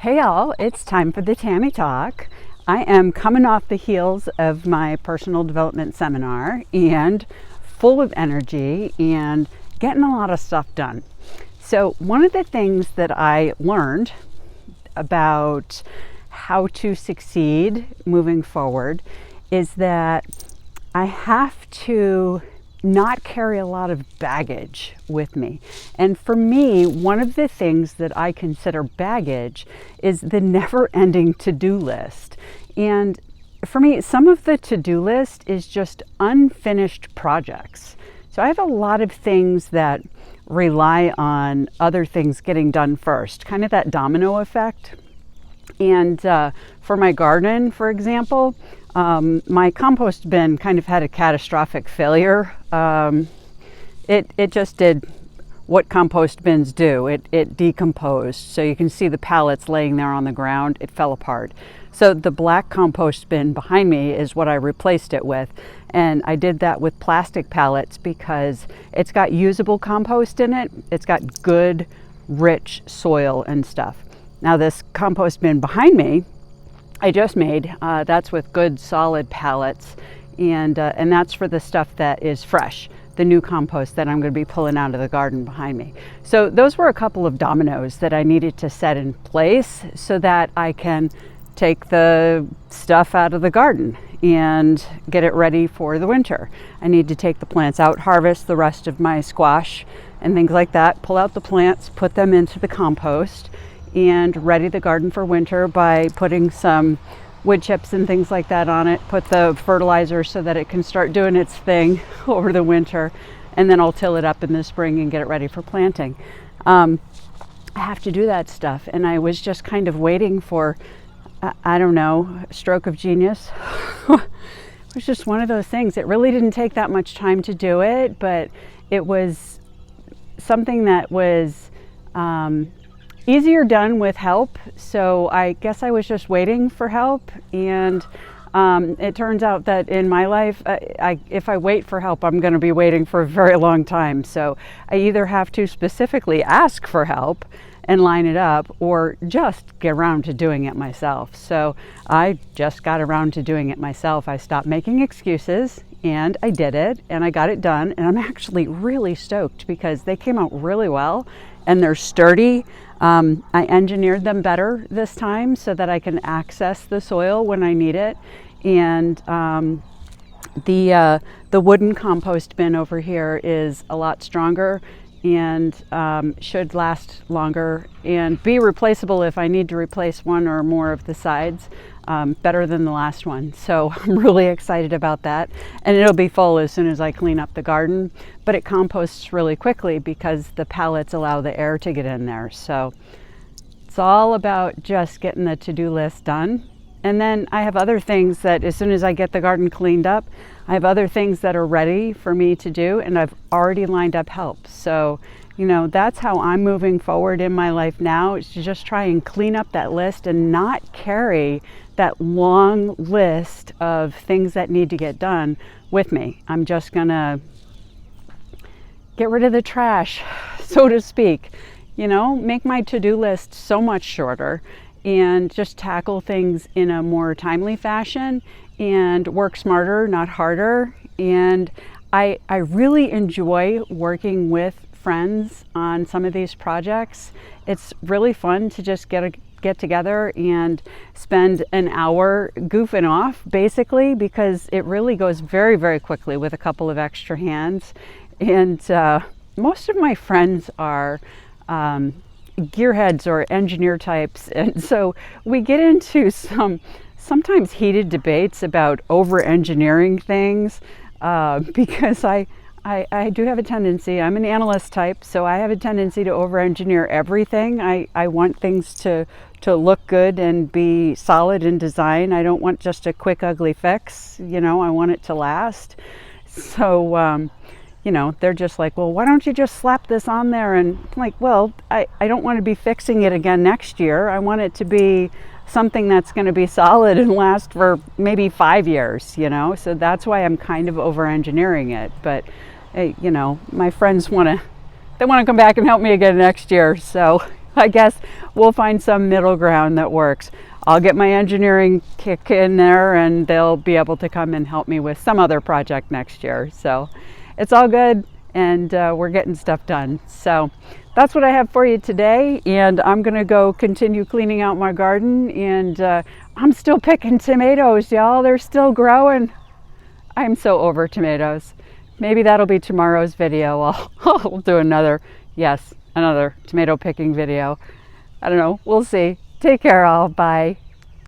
Hey all, it's time for the Tammy Talk. I am coming off the heels of my personal development seminar and full of energy and getting a lot of stuff done. So one of the things that I learned about how to succeed moving forward is that I have to not carry a lot of baggage with me. And for me, one of the things that I consider baggage is the never-ending to-do list. And for me, some of the to-do list is just unfinished projects. So I have a lot of things that rely on other things getting done first, kind of that domino effect. And for my garden, for example, my compost bin kind of had a catastrophic failure. It just did what compost bins do. It decomposed. So you can see the pallets laying there on the ground. It fell apart. So the black compost bin behind me is what I replaced it with. And I did that with plastic pallets because it's got usable compost in it. It's got good, rich soil and stuff. Now this compost bin behind me, I just made, that's with good solid pallets, and that's for the stuff that is fresh, the new compost that I'm going to be pulling out of the garden behind me. So those were a couple of dominoes that I needed to set in place so that I can take the stuff out of the garden and get it ready for the winter. I need to take the plants out, harvest the rest of my squash and things like that, pull out the plants, put them into the compost, and ready the garden for winter by putting some wood chips and things like that on it, put the fertilizer so that it can start doing its thing over the winter, and then I'll till it up in the spring and get it ready for planting. I have to do that stuff, and I was just kind of waiting for, I don't know, a stroke of genius. It was just one of those things. It really didn't take that much time to do it, but it was something that was easier done with help. So I guess I was just waiting for help, and it turns out that in my life, if I wait for help, I'm going to be waiting for a very long time. So I either have to specifically ask for help and line it up, or just get around to doing it myself. So I just got around to doing it myself. I stopped making excuses and I did it, and I got it done, and I'm actually really stoked because they came out really well and they're sturdy. I engineered them better this time so that I can access the soil when I need it. And the wooden compost bin over here is a lot stronger and should last longer and be replaceable if I need to replace one or more of the sides, better than the last one. So I'm really excited about that, and it'll be full as soon as I clean up the garden, but it composts really quickly because the pallets allow the air to get in there. So it's all about just getting the to-do list done. And then I have other things that as soon as I get the garden cleaned up, I have other things that are ready for me to do, and I've already lined up help. So, you know, that's how I'm moving forward in my life now, is to just try and clean up that list and not carry that long list of things that need to get done with me. I'm just gonna get rid of the trash, so to speak, you know, make my to-do list so much shorter and just tackle things in a more timely fashion and work smarter, not harder. And I really enjoy working with friends on some of these projects. It's really fun to just get together and spend an hour goofing off, basically, because it really goes very, very quickly with a couple of extra hands. And most of my friends are gearheads or engineer types, and so we get into sometimes heated debates about over-engineering things, because I do have a tendency, I'm an analyst type, so I have a tendency to over-engineer everything. I want things to look good and be solid in design. I don't want just a quick, ugly fix, you know, I want it to last. So, you know, they're just like, well, why don't you just slap this on there? And I'm like, well, I don't want to be fixing it again next year. I want it to be something that's going to be solid and last for maybe 5 years, you know? So that's why I'm kind of over-engineering it. But, you know, my friends want to come back and help me again next year. So I guess we'll find some middle ground that works. I'll get my engineering kick in there and they'll be able to come and help me with some other project next year. So it's all good, and we're getting stuff done. So that's what I have for you today, and I'm gonna go continue cleaning out my garden, and I'm still picking tomatoes, y'all. They're still growing. I'm so over tomatoes. Maybe that'll be tomorrow's video. I'll do another tomato picking video. I don't know, we'll see. Take care all, bye.